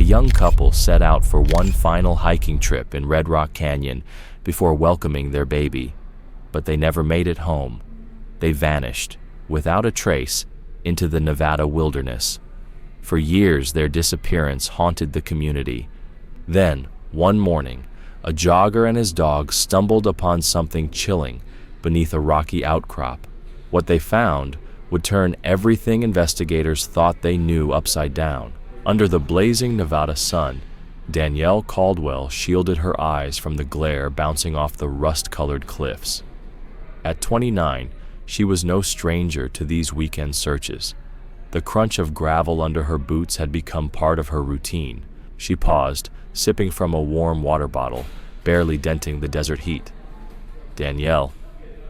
young couple set out for one final hiking trip in Red Rock Canyon before welcoming their baby, but they never made it home. They vanished, without a trace, into the Nevada wilderness. For years, their disappearance haunted the community. Then, one morning, a jogger and his dog stumbled upon something chilling beneath a rocky outcrop. What they found would turn everything investigators thought they knew upside down. Under the blazing Nevada sun, Danielle Caldwell shielded her eyes from the glare bouncing off the rust-colored cliffs. At 29, she was no stranger to these weekend searches. The crunch of gravel under her boots had become part of her routine. She paused, sipping from a warm water bottle, barely denting the desert heat. "Danielle,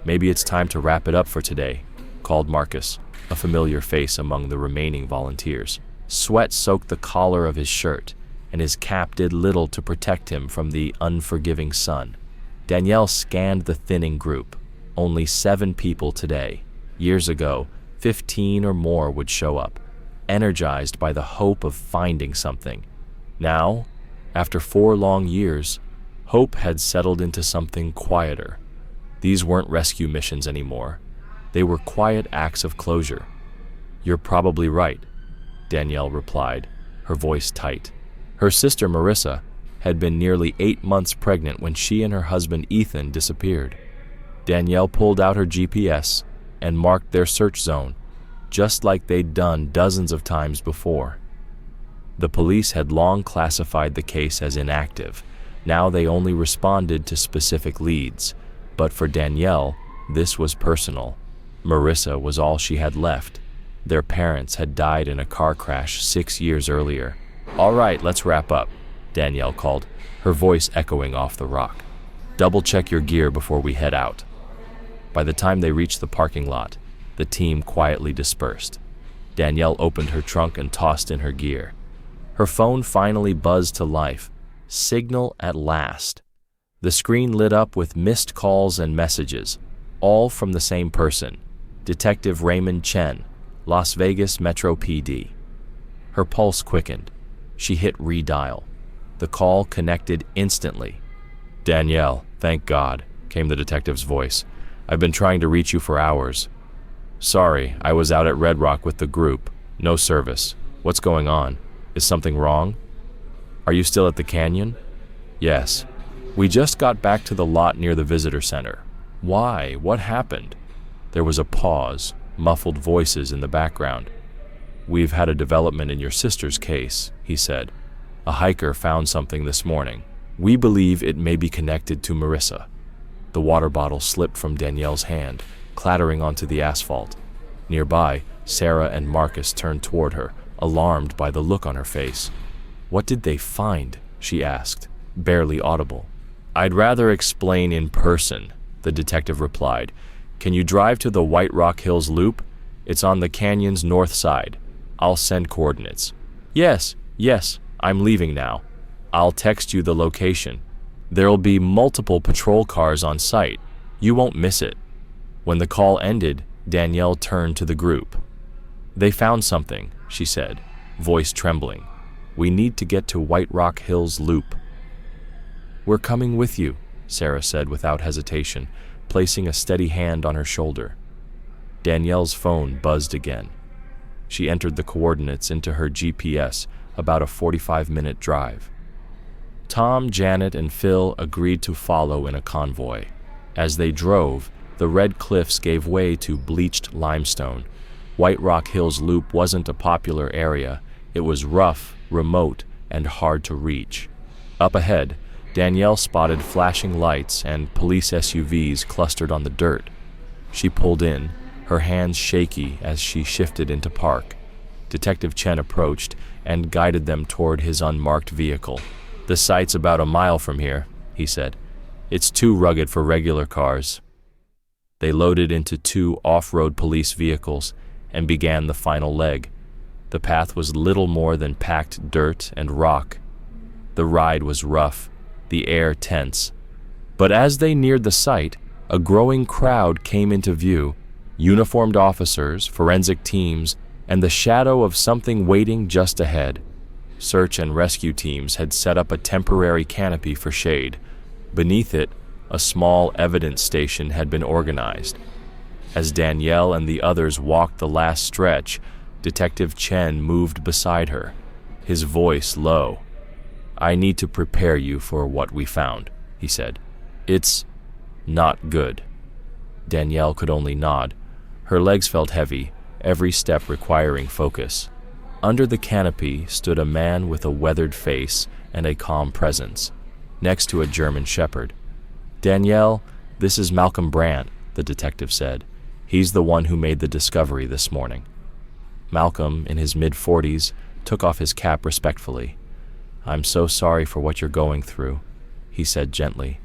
maybe it's time to wrap it up for today," called Marcus, a familiar face among the remaining volunteers. Sweat soaked the collar of his shirt, and his cap did little to protect him from the unforgiving sun. Danielle scanned the thinning group. Only 7 people today. Years ago, 15 or more would show up, energized by the hope of finding something. Now, after 4 long years, hope had settled into something quieter. These weren't rescue missions anymore. They were quiet acts of closure. "You're probably right," Danielle replied, her voice tight. Her sister Marissa had been nearly 8 months pregnant when she and her husband Ethan disappeared. Danielle pulled out her GPS and marked their search zone, just like they'd done dozens of times before. The police had long classified the case as inactive. Now they only responded to specific leads. But for Danielle, this was personal. Marissa was all she had left. Their parents had died in a car crash 6 years earlier. "All right, let's wrap up," Danielle called, her voice echoing off the rock. "Double-check your gear before we head out." By the time they reached the parking lot, the team quietly dispersed. Danielle opened her trunk and tossed in her gear. Her phone finally buzzed to life. Signal at last. The screen lit up with missed calls and messages, all from the same person, Detective Raymond Chen, Las Vegas Metro PD. Her pulse quickened. She hit redial. The call connected instantly. "Danielle, thank God," came the detective's voice. "I've been trying to reach you for hours." "Sorry, I was out at Red Rock with the group. No service. What's going on? Is something wrong?" "Are you still at the canyon?" "Yes. We just got back to the lot near the visitor center." "Why? What happened?" There was a pause, muffled voices in the background. "We've had a development in your sister's case," he said. "A hiker found something this morning. We believe it may be connected to Marissa." The water bottle slipped from Danielle's hand, clattering onto the asphalt. Nearby, Sarah and Marcus turned toward her, alarmed by the look on her face. "What did they find?" she asked, barely audible. "I'd rather explain in person," the detective replied. "Can you drive to the White Rock Hills Loop? It's on the canyon's north side. I'll send coordinates." Yes, I'm leaving now. I'll text you the location. There'll be multiple patrol cars on site. You won't miss it." When the call ended, Danielle turned to the group. "They found something," she said, voice trembling. "We need to get to White Rock Hills Loop." "We're coming with you," Sarah said without hesitation, placing a steady hand on her shoulder. Danielle's phone buzzed again. She entered the coordinates into her GPS, about a 45-minute drive. Tom, Janet, and Phil agreed to follow in a convoy. As they drove, the red cliffs gave way to bleached limestone. White Rock Hills Loop wasn't a popular area. It was rough, remote, and hard to reach. Up ahead, Danielle spotted flashing lights and police SUVs clustered on the dirt. She pulled in, her hands shaky as she shifted into park. Detective Chen approached and guided them toward his unmarked vehicle. "The site's about a mile from here," he said. "It's too rugged for regular cars." They loaded into 2 off-road police vehicles and began the final leg. The path was little more than packed dirt and rock. The ride was rough, the air tense. But as they neared the site, a growing crowd came into view. Uniformed officers, forensic teams, and the shadow of something waiting just ahead. Search and rescue teams had set up a temporary canopy for shade. Beneath it, a small evidence station had been organized. As Danielle and the others walked the last stretch, Detective Chen moved beside her, his voice low. "I need to prepare you for what we found," he said. "It's not good." Danielle could only nod. Her legs felt heavy, every step requiring focus. Under the canopy stood a man with a weathered face and a calm presence, next to a German shepherd. "Danielle, this is Malcolm Brandt," the detective said. "He's the one who made the discovery this morning." Malcolm, in his mid-40s, took off his cap respectfully. "I'm so sorry for what you're going through," he said gently.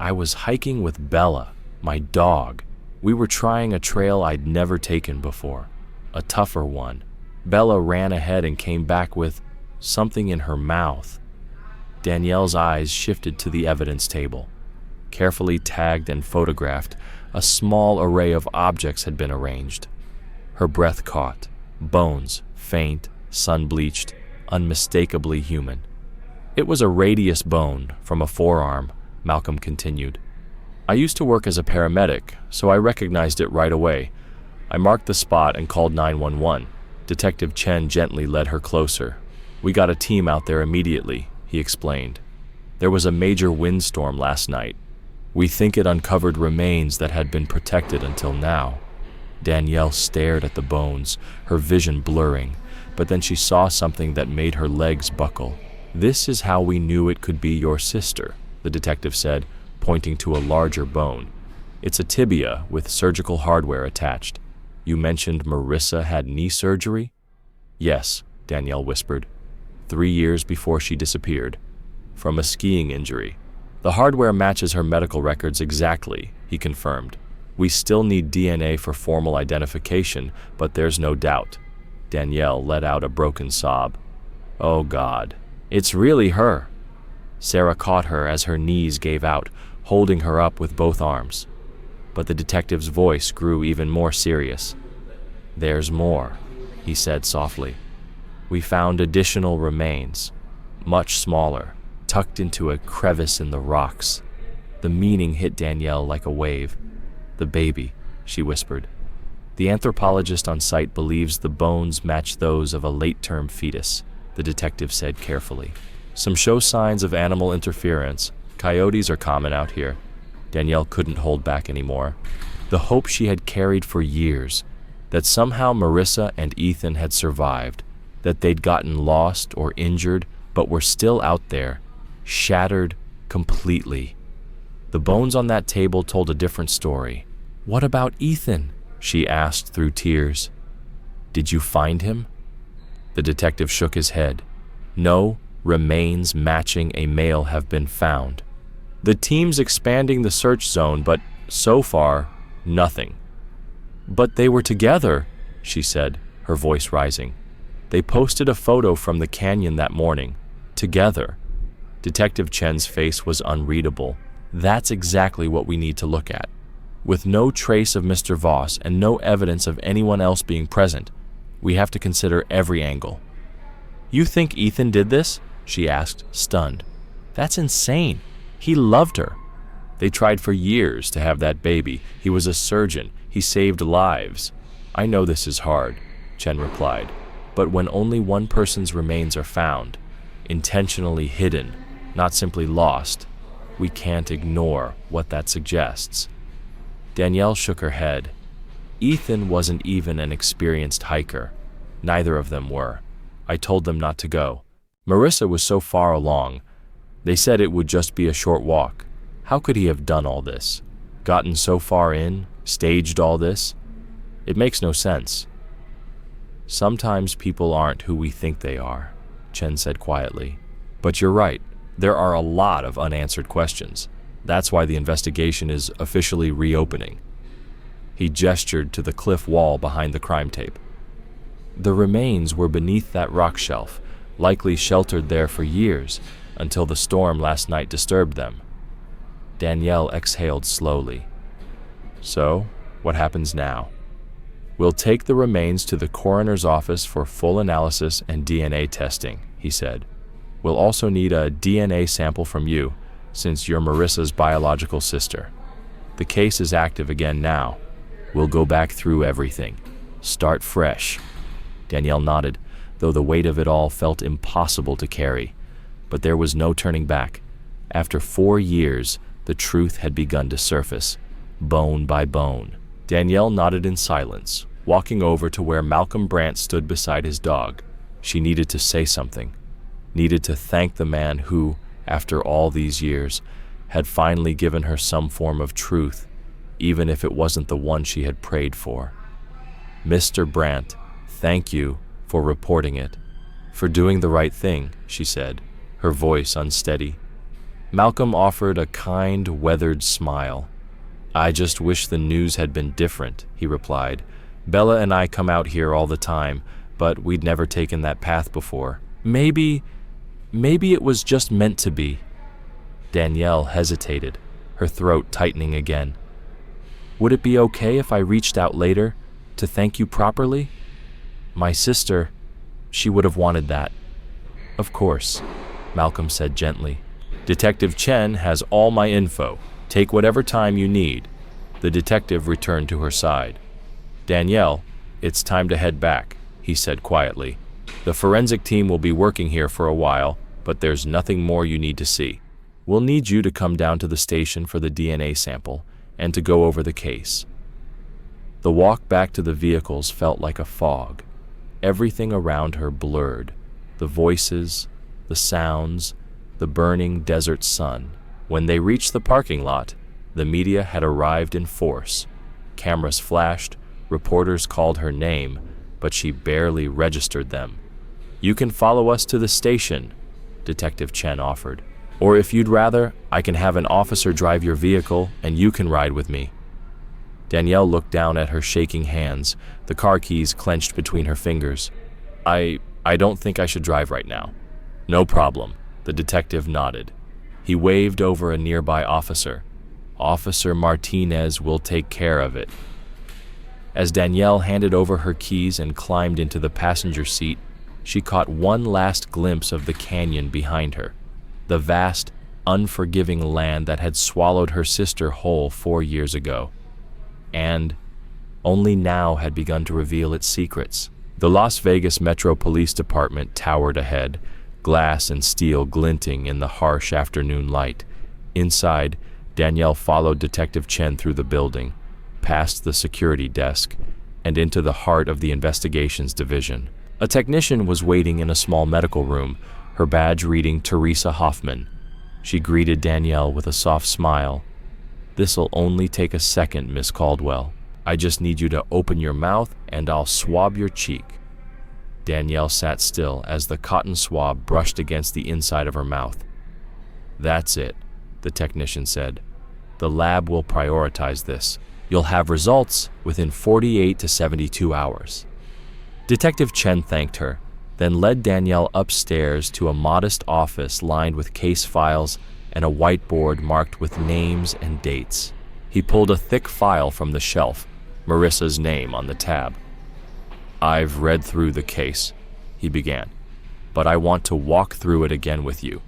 "I was hiking with Bella, my dog. We were trying a trail I'd never taken before, a tougher one. Bella ran ahead and came back with something in her mouth." Danielle's eyes shifted to the evidence table. Carefully tagged and photographed, a small array of objects had been arranged. Her breath caught. Bones, faint, sun-bleached, unmistakably human. "It was a radius bone from a forearm," Malcolm continued. "I used to work as a paramedic, so I recognized it right away. I marked the spot and called 911. Detective Chen gently led her closer. "We got a team out there immediately," he explained. "There was a major windstorm last night. We think it uncovered remains that had been protected until now." Danielle stared at the bones, her vision blurring, but then she saw something that made her legs buckle. "This is how we knew it could be your sister," the detective said, pointing to a larger bone. "It's a tibia with surgical hardware attached. You mentioned Marissa had knee surgery?" "Yes," Danielle whispered. 3 years before she disappeared. From a skiing injury. "The hardware matches her medical records exactly," he confirmed. "We still need DNA for formal identification, but there's no doubt." Danielle let out a broken sob. "Oh God, it's really her." Sarah caught her as her knees gave out, holding her up with both arms. But the detective's voice grew even more serious. "There's more," he said softly. "We found additional remains, much smaller, tucked into a crevice in the rocks." The meaning hit Danielle like a wave. "The baby," she whispered. "The anthropologist on site believes the bones match those of a late-term fetus," the detective said carefully. "Some show signs of animal interference. Coyotes are common out here." Danielle couldn't hold back anymore. The hope she had carried for years, that somehow Marissa and Ethan had survived, that they'd gotten lost or injured but were still out there, shattered completely. The bones on that table told a different story. "What about Ethan?" she asked through tears. "Did you find him?" The detective shook his head. "No remains matching a male have been found. The team's expanding the search zone, but so far, nothing." "But they were together," she said, her voice rising. "They posted a photo from the canyon that morning. Together." Detective Chen's face was unreadable. "That's exactly what we need to look at. With no trace of Mr. Voss and no evidence of anyone else being present, we have to consider every angle." "You think Ethan did this?" she asked, stunned. "That's insane. He loved her. They tried for years to have that baby. He was a surgeon. He saved lives." "I know this is hard," Chen replied, "but when only one person's remains are found, intentionally hidden, not simply lost, we can't ignore what that suggests." Danielle shook her head. "Ethan wasn't even an experienced hiker. Neither of them were. I told them not to go. Marissa was so far along. They said it would just be a short walk. How could he have done all this? Gotten so far in? Staged all this? It makes no sense." "Sometimes people aren't who we think they are," Chen said quietly. "But you're right. There are a lot of unanswered questions. That's why the investigation is officially reopening." He gestured to the cliff wall behind the crime tape. "The remains were beneath that rock shelf, likely sheltered there for years, until the storm last night disturbed them." Danielle exhaled slowly. "So, what happens now?" "We'll take the remains to the coroner's office for full analysis and DNA testing," he said. "We'll also need a DNA sample from you, since you're Marissa's biological sister. The case is active again now. We'll go back through everything. Start fresh." Danielle nodded, though the weight of it all felt impossible to carry. But there was no turning back. After 4 years, the truth had begun to surface, bone by bone. Danielle nodded in silence, walking over to where Malcolm Brandt stood beside his dog. She needed to say something, needed to thank the man who, after all these years, had finally given her some form of truth, even if it wasn't the one she had prayed for. "Mr. Brandt, thank you for reporting it, for doing the right thing," she said, her voice unsteady. Malcolm offered a kind, weathered smile. "I just wish the news had been different," he replied. "Bella and I come out here all the time, but we'd never taken that path before. Maybe it was just meant to be." Danielle hesitated, her throat tightening again. "Would it be okay if I reached out later to thank you properly? My sister, she would have wanted that." "Of course," Malcolm said gently. "Detective Chen has all my info. Take whatever time you need." The detective returned to her side. "Danielle, it's time to head back," he said quietly. "The forensic team will be working here for a while, but there's nothing more you need to see. We'll need you to come down to the station for the DNA sample and to go over the case." The walk back to the vehicles felt like a fog. Everything around her blurred. The voices, the sounds, the burning desert sun. When they reached the parking lot, the media had arrived in force. Cameras flashed, reporters called her name, but she barely registered them. "You can follow us to the station," Detective Chen offered. "Or if you'd rather, I can have an officer drive your vehicle and you can ride with me." Danielle looked down at her shaking hands, the car keys clenched between her fingers. I don't think I should drive right now." "No problem," the detective nodded. He waved over a nearby officer. "Officer Martinez will take care of it." As Danielle handed over her keys and climbed into the passenger seat, she caught one last glimpse of the canyon behind her, the vast, unforgiving land that had swallowed her sister whole 4 years ago, and only now had begun to reveal its secrets. The Las Vegas Metro Police Department towered ahead, glass and steel glinting in the harsh afternoon light. Inside, Danielle followed Detective Chen through the building, past the security desk, and into the heart of the investigations division. A technician was waiting in a small medical room, her badge reading Teresa Hoffman. She greeted Danielle with a soft smile. "This'll only take a second, Miss Caldwell. I just need you to open your mouth and I'll swab your cheek." Danielle sat still as the cotton swab brushed against the inside of her mouth. "That's it," the technician said. "The lab will prioritize this. You'll have results within 48 to 72 hours. Detective Chen thanked her, then led Danielle upstairs to a modest office lined with case files and a whiteboard marked with names and dates. He pulled a thick file from the shelf, Marissa's name on the tab. "I've read through the case," he began, "but I want to walk through it again with you.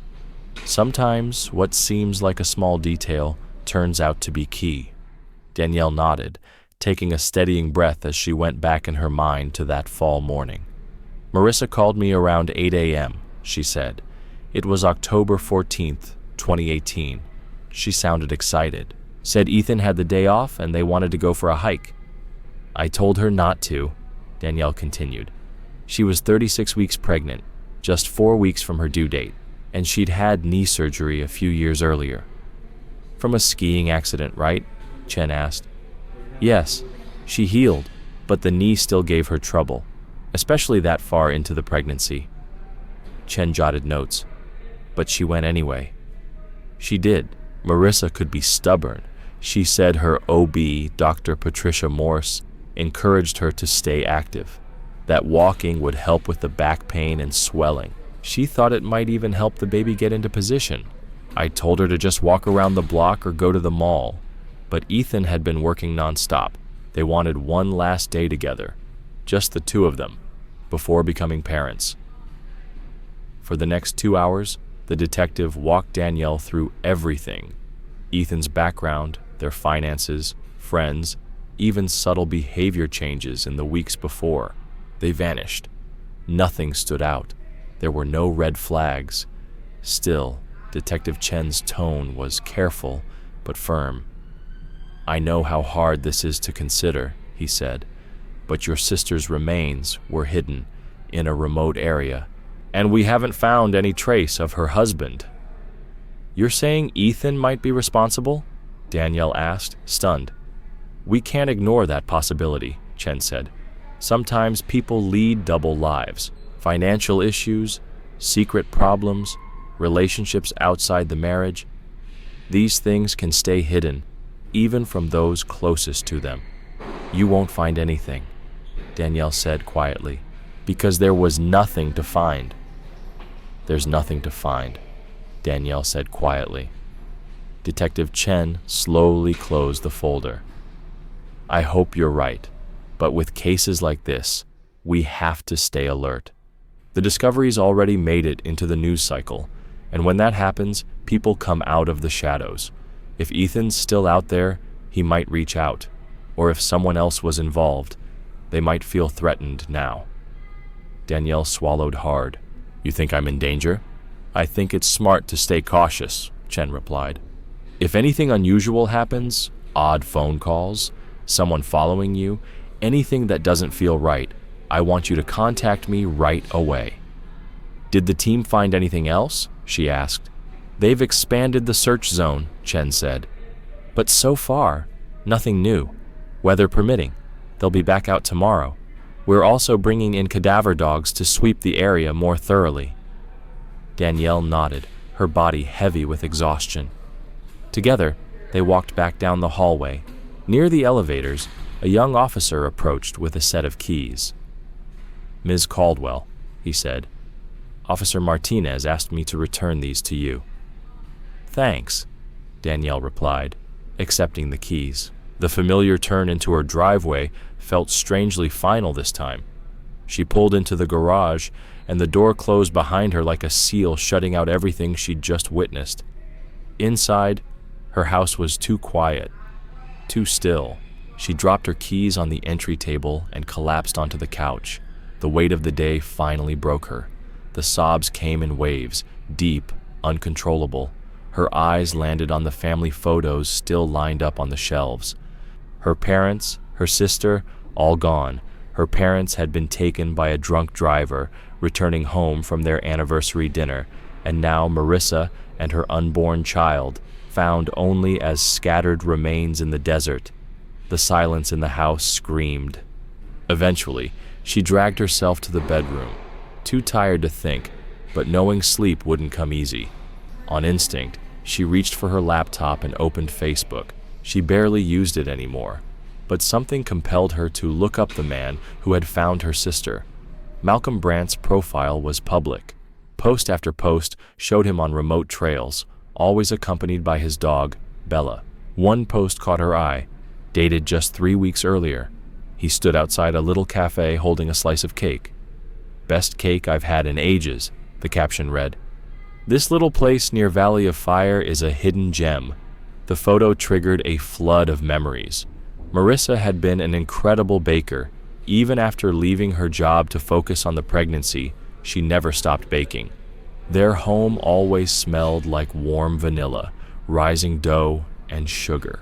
Sometimes what seems like a small detail turns out to be key." Danielle nodded, taking a steadying breath as she went back in her mind to that fall morning. "Marissa called me around 8 a.m., she said. It was October 14th, 2018. She sounded excited. Said Ethan had the day off and they wanted to go for a hike. I told her not to," Danielle continued. "She was 36 weeks pregnant, just 4 weeks from her due date, and she'd had knee surgery a few years earlier." "From a skiing accident, right?" Chen asked. "Yes, she healed, but the knee still gave her trouble, especially that far into the pregnancy." Chen jotted notes. "But she went anyway." "She did. Marissa could be stubborn. She said her OB, Dr. Patricia Morse, encouraged her to stay active, that walking would help with the back pain and swelling. She thought it might even help the baby get into position. I told her to just walk around the block or go to the mall, but Ethan had been working nonstop. They wanted one last day together, just the two of them, before becoming parents." For the next 2 hours, the detective walked Danielle through everything: Ethan's background, their finances, friends, even subtle behavior changes in the weeks before. They vanished. Nothing stood out. There were no red flags. Still, Detective Chen's tone was careful but firm. "I know how hard this is to consider," he said, "but your sister's remains were hidden in a remote area, and we haven't found any trace of her husband." "You're saying Ethan might be responsible?" Danielle asked, stunned. "We can't ignore that possibility," Chen said. "Sometimes people lead double lives. Financial issues, secret problems, relationships outside the marriage. These things can stay hidden, even from those closest to them." "You won't find anything," Danielle said quietly, "because there was nothing to find." "There's nothing to find," Danielle said quietly. Detective Chen slowly closed the folder. "I hope you're right, but with cases like this, we have to stay alert. The discovery's already made it into the news cycle, and when that happens, people come out of the shadows. If Ethan's still out there, he might reach out, or if someone else was involved, they might feel threatened now." Danielle swallowed hard. "You think I'm in danger?" "I think it's smart to stay cautious," Chen replied. "If anything unusual happens, odd phone calls, someone following you, anything that doesn't feel right, I want you to contact me right away." "Did the team find anything else?" she asked. "They've expanded the search zone," Chen said. "But so far, nothing new. Weather permitting, they'll be back out tomorrow. We're also bringing in cadaver dogs to sweep the area more thoroughly." Danielle nodded, her body heavy with exhaustion. Together, they walked back down the hallway. Near the elevators, a young officer approached with a set of keys. "Ms. Caldwell," he said, "Officer Martinez asked me to return these to you." "Thanks," Danielle replied, accepting the keys. The familiar turn into her driveway felt strangely final this time. She pulled into the garage, and the door closed behind her like a seal shutting out everything she'd just witnessed. Inside, her house was too quiet, too still. She dropped her keys on the entry table and collapsed onto the couch. The weight of the day finally broke her. The sobs came in waves, deep, uncontrollable. Her eyes landed on the family photos still lined up on the shelves. Her parents, her sister, all gone. Her parents had been taken by a drunk driver returning home from their anniversary dinner, and now Marissa and her unborn child, found only as scattered remains in the desert. The silence in the house screamed. Eventually, she dragged herself to the bedroom, too tired to think, but knowing sleep wouldn't come easy. On instinct, she reached for her laptop and opened Facebook. She barely used it anymore, but something compelled her to look up the man who had found her sister. Malcolm Brandt's profile was public. Post after post showed him on remote trails, always accompanied by his dog, Bella. One post caught her eye, dated just 3 weeks earlier. He stood outside a little cafe holding a slice of cake. "Best cake I've had in ages," the caption read. "This little place near Valley of Fire is a hidden gem." The photo triggered a flood of memories. Marissa had been an incredible baker. Even after leaving her job to focus on the pregnancy, she never stopped baking. Their home always smelled like warm vanilla, rising dough, and sugar.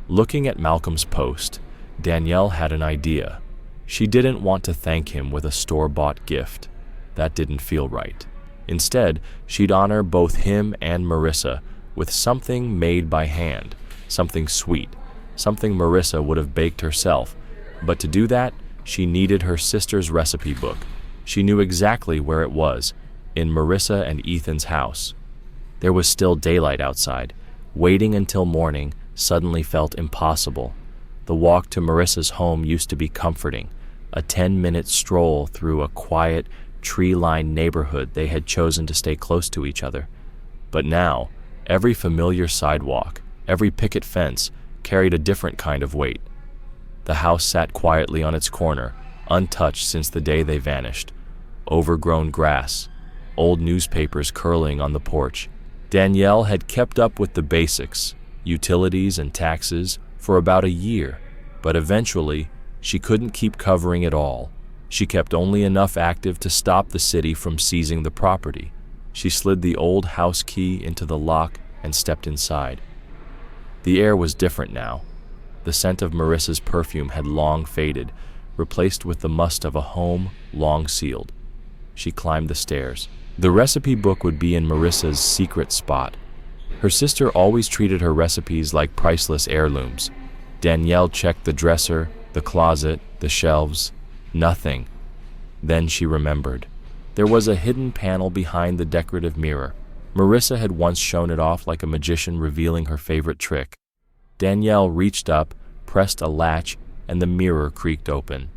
Looking at Malcolm's post, Danielle had an idea. She didn't want to thank him with a store-bought gift. That didn't feel right. Instead, she'd honor both him and Marissa with something made by hand, something sweet, something Marissa would have baked herself. But to do that, she needed her sister's recipe book. She knew exactly where it was, in Marissa and Ethan's house. There was still daylight outside. Waiting until morning suddenly felt impossible. The walk to Marissa's home used to be comforting, a 10-minute stroll through a quiet, tree-lined neighborhood they had chosen to stay close to each other. But now, every familiar sidewalk, every picket fence, carried a different kind of weight. The house sat quietly on its corner, untouched since the day they vanished. Overgrown grass, old newspapers curling on the porch. Danielle had kept up with the basics, utilities and taxes, for about a year, but eventually she couldn't keep covering it all. She kept only enough active to stop the city from seizing the property. She slid the old house key into the lock and stepped inside. The air was different now. The scent of Marissa's perfume had long faded, replaced with the must of a home long sealed. She climbed the stairs. The recipe book would be in Marissa's secret spot. Her sister always treated her recipes like priceless heirlooms. Danielle checked the dresser, the closet, the shelves. Nothing. Then she remembered. There was a hidden panel behind the decorative mirror. Marissa had once shown it off like a magician revealing her favorite trick. Danielle reached up, pressed a latch, and the mirror creaked open.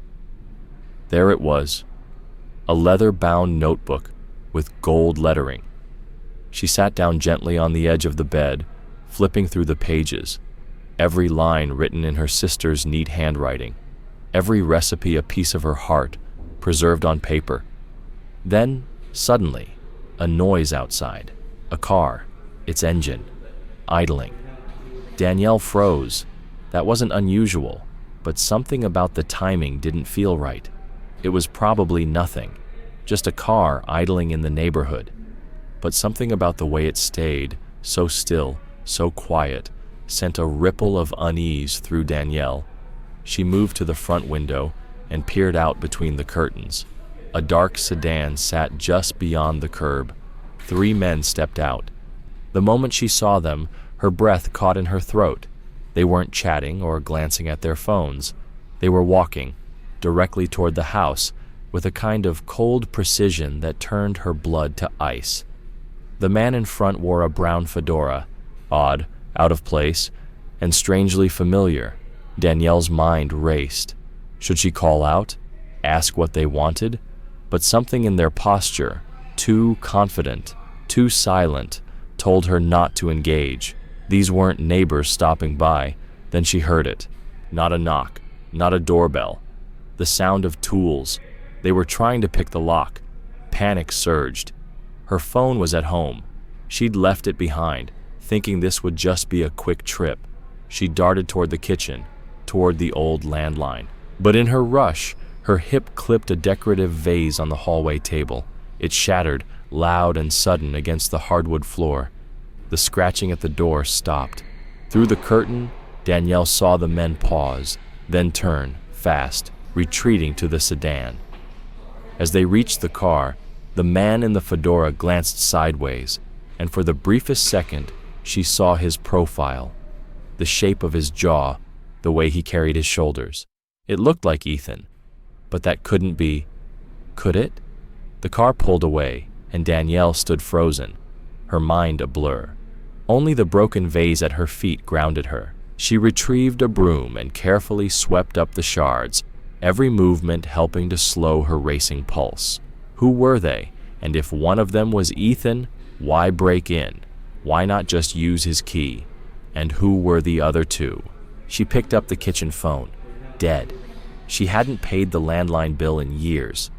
There it was, a leather-bound notebook with gold lettering. She sat down gently on the edge of the bed, flipping through the pages, every line written in her sister's neat handwriting, every recipe a piece of her heart, preserved on paper. Then, suddenly, a noise outside, a car, its engine, idling. Danielle froze. That wasn't unusual, but something about the timing didn't feel right. It was probably nothing, just a car idling in the neighborhood. But something about the way it stayed, so still, so quiet, sent a ripple of unease through Danielle. She moved to the front window and peered out between the curtains. A dark sedan sat just beyond the curb. 3 men stepped out. The moment she saw them, her breath caught in her throat. They weren't chatting or glancing at their phones. They were walking directly toward the house with a kind of cold precision that turned her blood to ice. The man in front wore a brown fedora, odd, out of place, and strangely familiar. Danielle's mind raced. Should she call out? Ask what they wanted? But something in their posture, too confident, too silent, told her not to engage. These weren't neighbors stopping by. Then she heard it. Not a knock, not a doorbell. The sound of tools. They were trying to pick the lock. Panic surged. Her phone was at home. She'd left it behind, thinking this would just be a quick trip. She darted toward the kitchen, toward the old landline. But in her rush, her hip clipped a decorative vase on the hallway table. It shattered, loud and sudden, against the hardwood floor. The scratching at the door stopped. Through the curtain, Danielle saw the men pause, then turn, fast, retreating to the sedan. As they reached the car, the man in the fedora glanced sideways, and for the briefest second, she saw his profile, the shape of his jaw, the way he carried his shoulders. It looked like Ethan, but that couldn't be. Could it? The car pulled away, and Danielle stood frozen, her mind a blur. Only the broken vase at her feet grounded her. She retrieved a broom and carefully swept up the shards, every movement helping to slow her racing pulse. Who were they? And if one of them was Ethan, why break in? Why not just use his key? And who were the other 2? She picked up the kitchen phone. Dead. She hadn't paid the landline bill in years.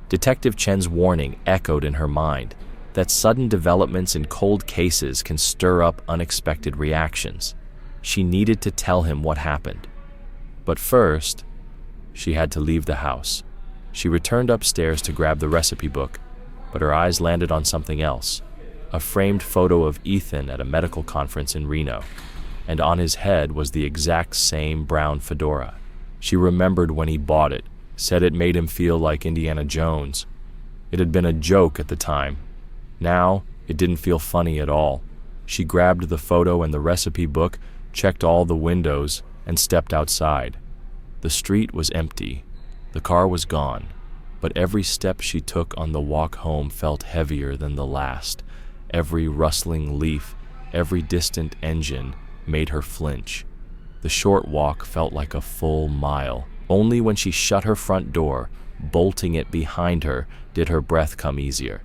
Detective Chen's warning echoed in her mind, that sudden developments in cold cases can stir up unexpected reactions. She needed to tell him what happened. But first, she had to leave the house. She returned upstairs to grab the recipe book, but her eyes landed on something else. A framed photo of Ethan at a medical conference in Reno, and on his head was the exact same brown fedora. She remembered when he bought it, said it made him feel like Indiana Jones. It had been a joke at the time. Now, it didn't feel funny at all. She grabbed the photo and the recipe book, checked all the windows, and stepped outside. The street was empty. The car was gone. But every step she took on the walk home felt heavier than the last. Every rustling leaf, every distant engine made her flinch. The short walk felt like a full mile. Only when she shut her front door, bolting it behind her, did her breath come easier.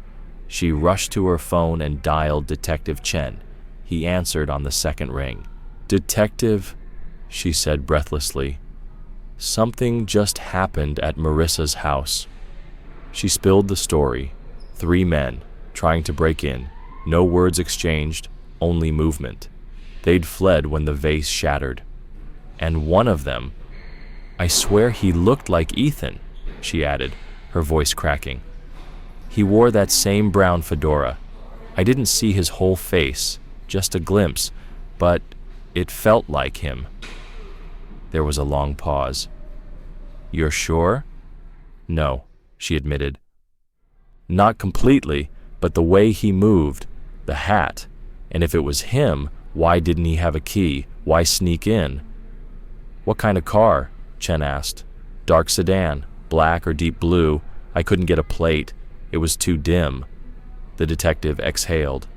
She rushed to her phone and dialed Detective Chen. He answered on the second ring. "Detective," she said breathlessly. "Something just happened at Marissa's house." She spilled the story. 3 men, trying to break in. No words exchanged, only movement. They'd fled when the vase shattered. And one of them, I swear he looked like Ethan, she added, her voice cracking. He wore that same brown fedora. I didn't see his whole face, just a glimpse, but it felt like him. There was a long pause. You're sure? No, she admitted. Not completely, but the way he moved, the hat, and if it was him, why didn't he have a key? Why sneak in? What kind of car? Chen asked. Dark sedan, black or deep blue. I couldn't get a plate. It was too dim. The detective exhaled.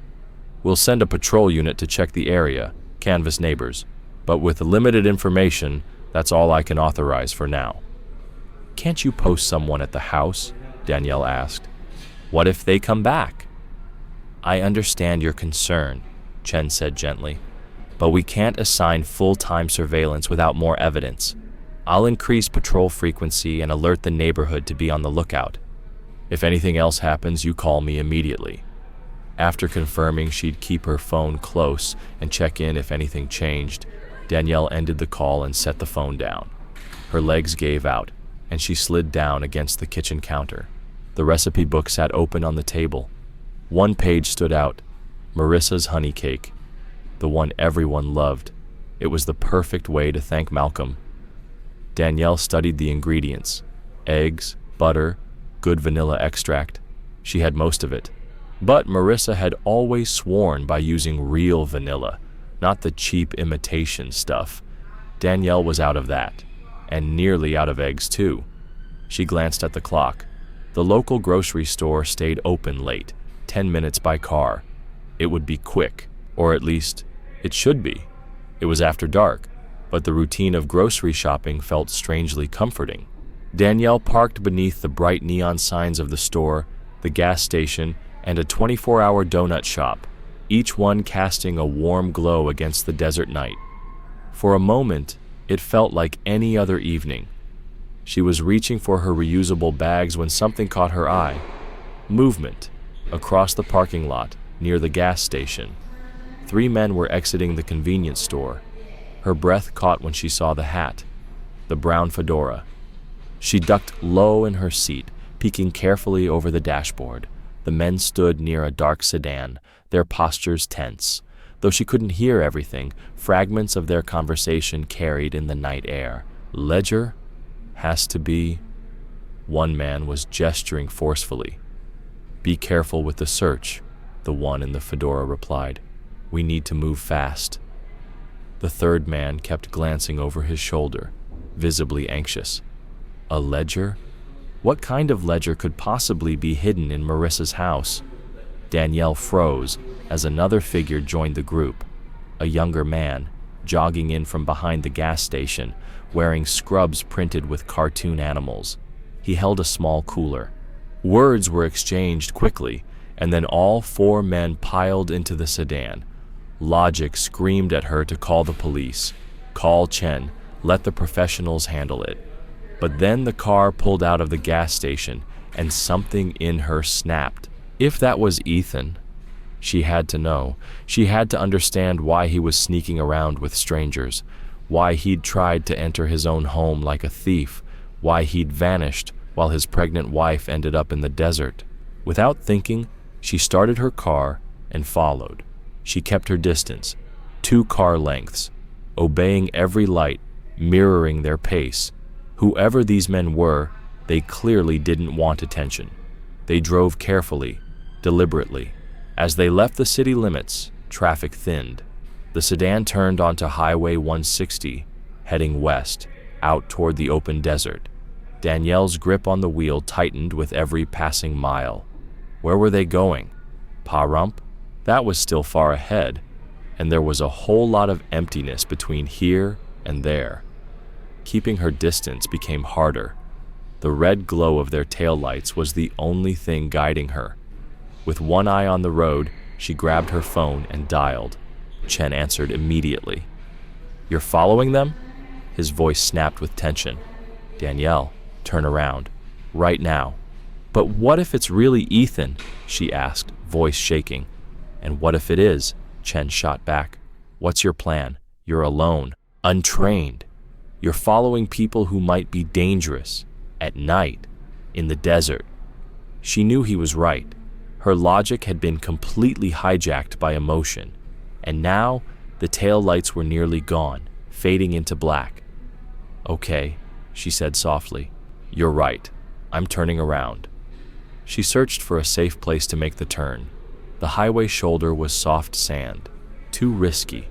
We'll send a patrol unit to check the area, canvass neighbors. But with limited information, that's all I can authorize for now. Can't you post someone at the house? Danielle asked. What if they come back? I understand your concern, Chen said gently, but we can't assign full-time surveillance without more evidence. I'll increase patrol frequency and alert the neighborhood to be on the lookout. If anything else happens, you call me immediately. After confirming she'd keep her phone close and check in if anything changed, Danielle ended the call and set the phone down. Her legs gave out, and she slid down against the kitchen counter. The recipe book sat open on the table. One page stood out, Marissa's honey cake, the one everyone loved. It was the perfect way to thank Malcolm. Danielle studied the ingredients: eggs, butter, good vanilla extract. She had most of it. But Marissa had always sworn by using real vanilla, not the cheap imitation stuff. Danielle was out of that, and nearly out of eggs too. She glanced at the clock. The local grocery store stayed open late, 10 minutes by car. It would be quick, or at least, it should be. It was after dark, but the routine of grocery shopping felt strangely comforting. Danielle parked beneath the bright neon signs of the store, the gas station, and a 24-hour donut shop, each one casting a warm glow against the desert night. For a moment, it felt like any other evening. She was reaching for her reusable bags when something caught her eye. Movement across the parking lot near the gas station. 3 men were exiting the convenience store. Her breath caught when she saw the hat, the brown fedora. She ducked low in her seat, peeking carefully over the dashboard. The men stood near a dark sedan, their postures tense. Though she couldn't hear everything, fragments of their conversation carried in the night air. Ledger? Has to be. One man was gesturing forcefully. Be careful with the search, the one in the fedora replied. We need to move fast. The third man kept glancing over his shoulder, visibly anxious. A ledger? What kind of ledger could possibly be hidden in Marissa's house? Danielle froze as another figure joined the group, a younger man, jogging in from behind the gas station, wearing scrubs printed with cartoon animals. He held a small cooler. Words were exchanged quickly, and then all 4 men piled into the sedan. Logic screamed at her to call the police. Call Chen. Let the professionals handle it. But then the car pulled out of the gas station, and something in her snapped. If that was Ethan, she had to know. She had to understand why he was sneaking around with strangers, why he'd tried to enter his own home like a thief, why he'd vanished while his pregnant wife ended up in the desert. Without thinking, she started her car and followed. She kept her distance, 2 car lengths, obeying every light, mirroring their pace. Whoever these men were, they clearly didn't want attention. They drove carefully, deliberately. As they left the city limits, traffic thinned. The sedan turned onto Highway 160, heading west, out toward the open desert. Danielle's grip on the wheel tightened with every passing mile. Where were they going? Pahrump? That was still far ahead, and there was a whole lot of emptiness between here and there. Keeping her distance became harder. The red glow of their taillights was the only thing guiding her. With one eye on the road, she grabbed her phone and dialed. Chen answered immediately. You're following them? His voice snapped with tension. Danielle, turn around. Right now. "But what if it's really Ethan?" she asked, voice shaking. "And what if it is?" Chen shot back. "What's your plan? You're alone, untrained. You're following people who might be dangerous, at night, in the desert." She knew he was right. Her logic had been completely hijacked by emotion, and now the tail lights were nearly gone, fading into black. "Okay," she said softly. "You're right. I'm turning around." She searched for a safe place to make the turn. The highway shoulder was soft sand, too risky.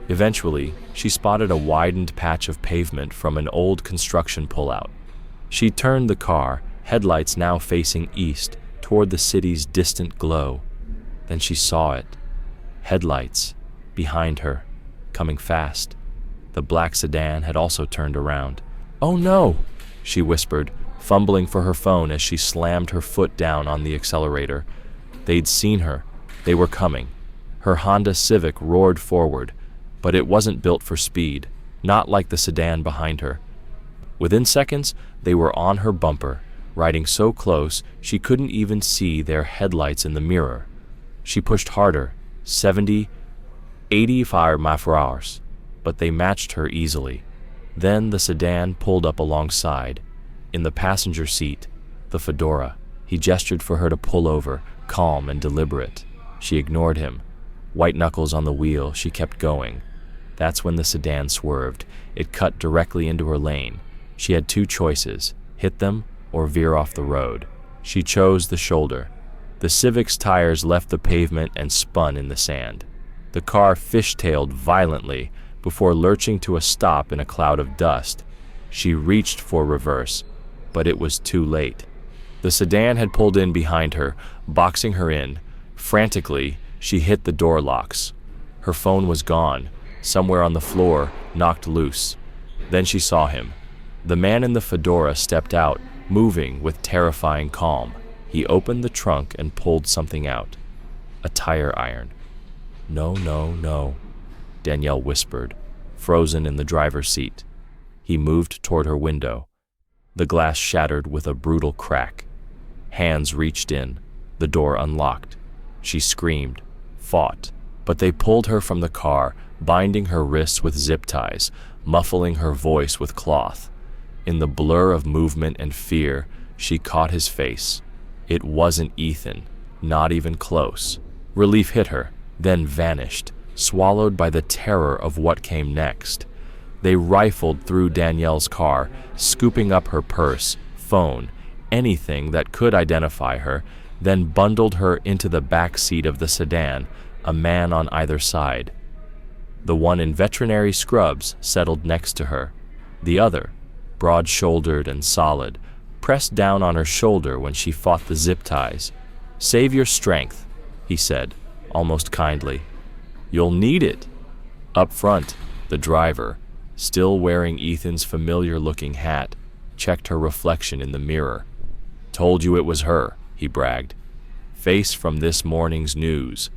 Eventually, she spotted a widened patch of pavement from an old construction pullout. She turned the car, headlights now facing east, toward the city's distant glow. Then she saw it. Headlights, behind her, coming fast. The black sedan had also turned around. "Oh no!" she whispered, fumbling for her phone as she slammed her foot down on the accelerator. They'd seen her. They were coming. Her Honda Civic roared forward, but it wasn't built for speed, not like the sedan behind her. Within seconds, they were on her bumper, riding so close she couldn't even see their headlights in the mirror. She pushed harder, 70, 85 miles per hour, but they matched her easily. Then the sedan pulled up alongside. In the passenger seat, the fedora. He gestured for her to pull over, calm and deliberate. She ignored him. White knuckles on the wheel, she kept going. That's when the sedan swerved. It cut directly into her lane. She had two choices, hit them or veer off the road. She chose the shoulder. The Civic's tires left the pavement and spun in the sand. The car fishtailed violently before lurching to a stop in a cloud of dust. She reached for reverse, but it was too late. The sedan had pulled in behind her, boxing her in. Frantically, she hit the door locks. Her phone was gone, somewhere on the floor, knocked loose. Then she saw him. The man in the fedora stepped out, moving with terrifying calm. He opened the trunk and pulled something out. A tire iron. "No, no, no," Danielle whispered, frozen in the driver's seat. He moved toward her window. The glass shattered with a brutal crack. Hands reached in. The door unlocked. She screamed, fought, but they pulled her from the car, binding her wrists with zip ties, muffling her voice with cloth. In the blur of movement and fear, she caught his face. It wasn't Ethan, not even close. Relief hit her, then vanished, swallowed by the terror of what came next. They rifled through Danielle's car, scooping up her purse, phone, anything that could identify her, then bundled her into the back seat of the sedan, a man on either side. The one in veterinary scrubs settled next to her. The other, broad-shouldered and solid, pressed down on her shoulder when she fought the zip ties. "Save your strength," he said, almost kindly. "You'll need it." Up front, the driver, still wearing Ethan's familiar-looking hat, checked her reflection in the mirror. "Told you it was her," he bragged. "Face from this morning's news.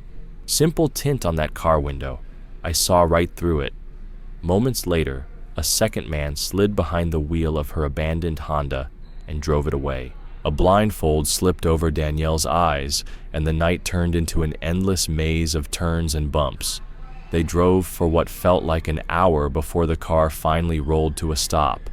Simple tint on that car window. I saw right through it." Moments later, a second man slid behind the wheel of her abandoned Honda and drove it away. A blindfold slipped over Danielle's eyes, and the night turned into an endless maze of turns and bumps. They drove for what felt like an hour before the car finally rolled to a stop.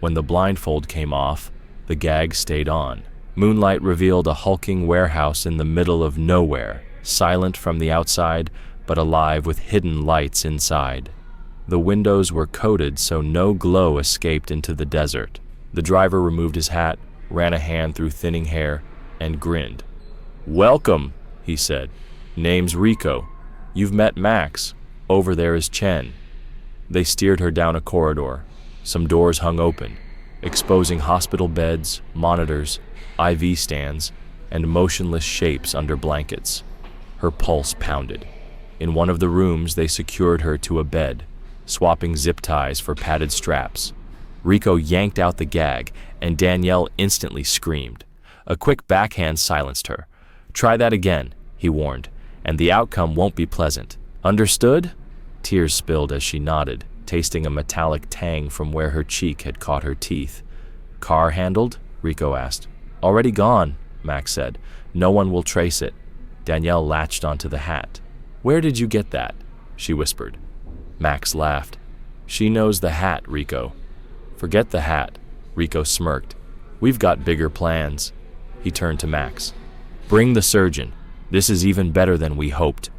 When the blindfold came off, the gag stayed on. Moonlight revealed a hulking warehouse in the middle of nowhere, silent from the outside, but alive with hidden lights inside. The windows were coated so no glow escaped into the desert. The driver removed his hat, ran a hand through thinning hair, and grinned. "Welcome," he said. "Name's Rico. You've met Max. Over there is Chen." They steered her down a corridor. Some doors hung open, exposing hospital beds, monitors, IV stands, and motionless shapes under blankets. Her pulse pounded. In one of the rooms, they secured her to a bed, swapping zip ties for padded straps. Rico yanked out the gag, and Danielle instantly screamed. A quick backhand silenced her. "Try that again," he warned, "and the outcome won't be pleasant. Understood?" Tears spilled as she nodded, tasting a metallic tang from where her cheek had caught her teeth. "Car handled?" Rico asked. "Already gone," Max said. "No one will trace it." Danielle latched onto the hat. "Where did you get that?" she whispered. Max laughed. "She knows the hat, Rico." "Forget the hat," Rico smirked. "We've got bigger plans." He turned to Max. "Bring the surgeon. This is even better than we hoped."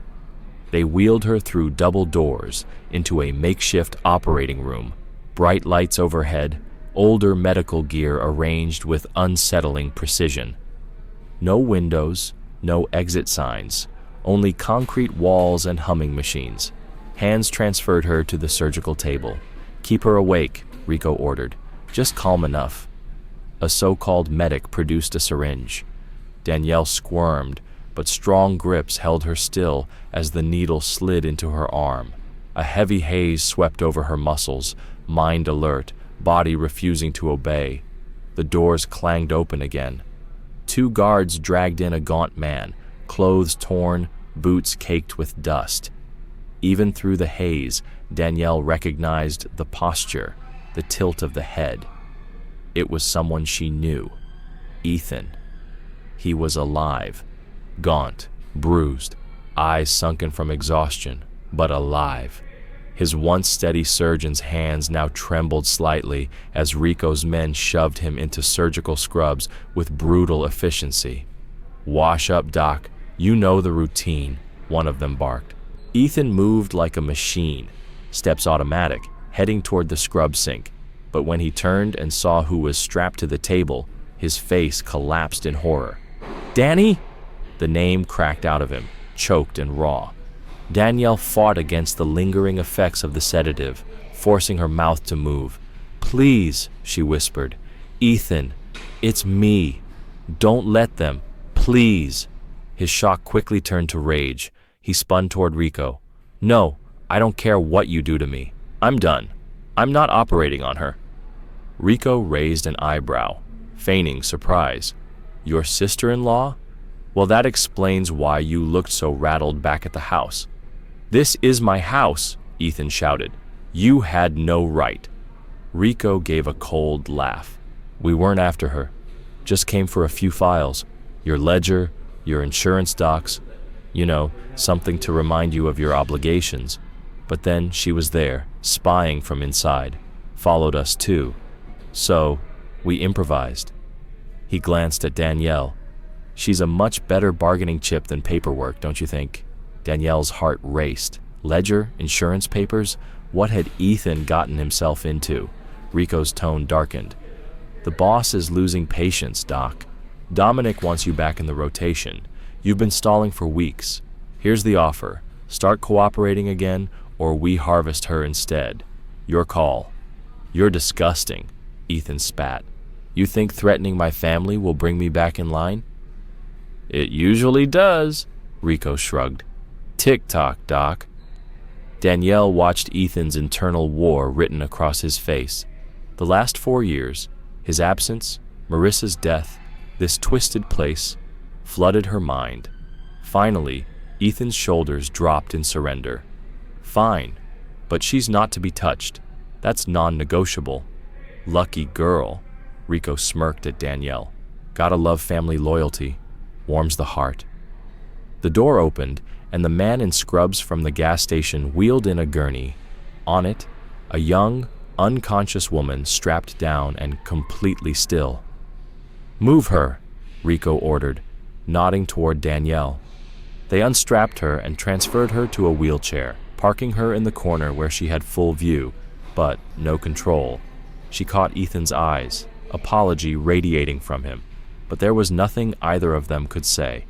They wheeled her through double doors into a makeshift operating room, bright lights overhead, older medical gear arranged with unsettling precision. No windows, no exit signs, only concrete walls and humming machines. Hands transferred her to the surgical table. "Keep her awake," Rico ordered. "Just calm enough." A so-called medic produced a syringe. Danielle squirmed, but strong grips held her still as the needle slid into her arm. A heavy haze swept over her muscles, mind alert, body refusing to obey. The doors clanged open again. 2 guards dragged in a gaunt man, clothes torn, boots caked with dust. Even through the haze, Danielle recognized the posture, the tilt of the head. It was someone she knew. Ethan. He was alive. Gaunt, bruised, eyes sunken from exhaustion, but alive. His once steady surgeon's hands now trembled slightly as Rico's men shoved him into surgical scrubs with brutal efficiency. "Wash up, Doc. You know the routine," one of them barked. Ethan moved like a machine, steps automatic, heading toward the scrub sink. But when he turned and saw who was strapped to the table, his face collapsed in horror. "Danny?" The name cracked out of him, choked and raw. Danielle fought against the lingering effects of the sedative, forcing her mouth to move. "Please," she whispered. "Ethan, it's me. Don't let them. Please." His shock quickly turned to rage. He spun toward Rico. "No, I don't care what you do to me. I'm done. I'm not operating on her." Rico raised an eyebrow, feigning surprise. "Your sister-in-law? Well, that explains why you looked so rattled back at the house." "This is my house," Ethan shouted. "You had no right." Rico gave a cold laugh. "We weren't after her. Just came for a few files. Your ledger, your insurance docs. You know, something to remind you of your obligations." But then she was there, spying from inside. Followed us too. So, we improvised. He glanced at Danielle. "She's a much better bargaining chip than paperwork, don't you think?" Danielle's heart raced. Ledger, insurance papers? What had Ethan gotten himself into? Rico's tone darkened. "The boss is losing patience, Doc. Dominic wants you back in the rotation. You've been stalling for weeks. Here's the offer. Start cooperating again, or we harvest her instead. Your call." "You're disgusting," Ethan spat. "You think threatening my family will bring me back in line?" "It usually does," Rico shrugged. "Tick-tock, Doc." Danielle watched Ethan's internal war written across his face. The last 4 years, his absence, Marissa's death, this twisted place, flooded her mind. Finally, Ethan's shoulders dropped in surrender. "Fine, but she's not to be touched. That's non-negotiable." "Lucky girl," Rico smirked at Danielle. "Gotta love family loyalty. Warms the heart." The door opened, and the man in scrubs from the gas station wheeled in a gurney. On it, a young, unconscious woman strapped down and completely still. "Move her," Rico ordered, nodding toward Danielle. They unstrapped her and transferred her to a wheelchair, parking her in the corner where she had full view, but no control. She caught Ethan's eyes, apology radiating from him, but there was nothing either of them could say.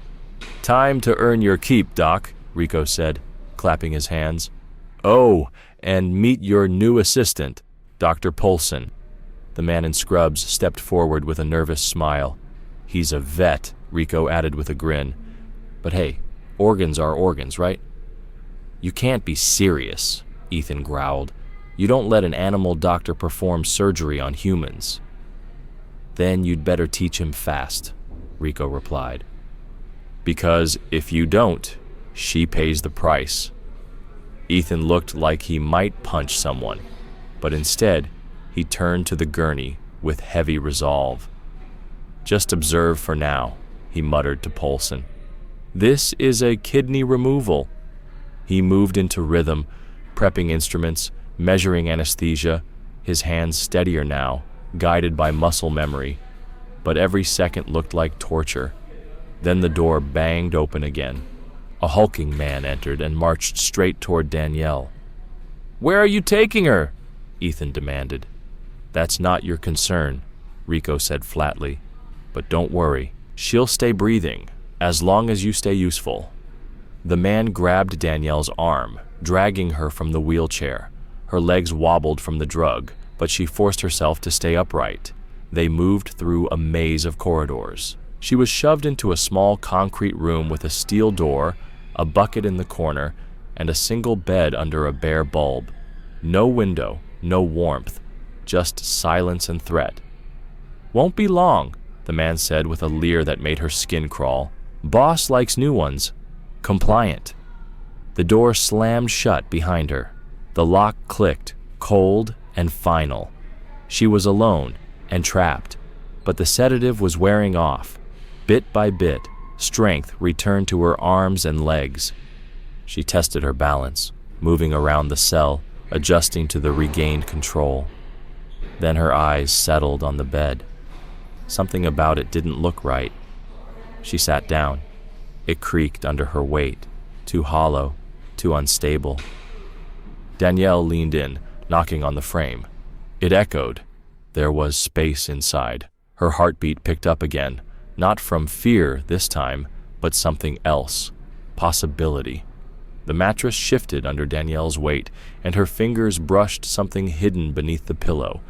"Time to earn your keep, Doc," Rico said, clapping his hands. "Oh, and meet your new assistant, Dr. Polson." The man in scrubs stepped forward with a nervous smile. "He's a vet," Rico added with a grin. "But hey, organs are organs, right?" "You can't be serious," Ethan growled. "You don't let an animal doctor perform surgery on humans." "Then you'd better teach him fast," Rico replied. "Because if you don't, she pays the price." Ethan looked like he might punch someone, but instead, he turned to the gurney with heavy resolve. "Just observe for now," he muttered to Polson. "This is a kidney removal." He moved into rhythm, prepping instruments, measuring anesthesia, his hands steadier now, guided by muscle memory. But every second looked like torture. Then the door banged open again. A hulking man entered and marched straight toward Danielle. "Where are you taking her?" Ethan demanded. "That's not your concern," Rico said flatly. "But don't worry, she'll stay breathing, as long as you stay useful." The man grabbed Danielle's arm, dragging her from the wheelchair. Her legs wobbled from the drug, but she forced herself to stay upright. They moved through a maze of corridors. She was shoved into a small concrete room with a steel door, a bucket in the corner, and a single bed under a bare bulb. No window, no warmth, just silence and threat. "Won't be long," the man said with a leer that made her skin crawl. "Boss likes new ones. Compliant." The door slammed shut behind her. The lock clicked, cold and final. She was alone and trapped, but the sedative was wearing off. Bit by bit, strength returned to her arms and legs. She tested her balance, moving around the cell, adjusting to the regained control. Then her eyes settled on the bed. Something about it didn't look right. She sat down. It creaked under her weight, too hollow, too unstable. Danielle leaned in, knocking on the frame. It echoed. There was space inside. Her heartbeat picked up again, not from fear this time, but something else. Possibility. The mattress shifted under Danielle's weight, and her fingers brushed something hidden beneath the pillow.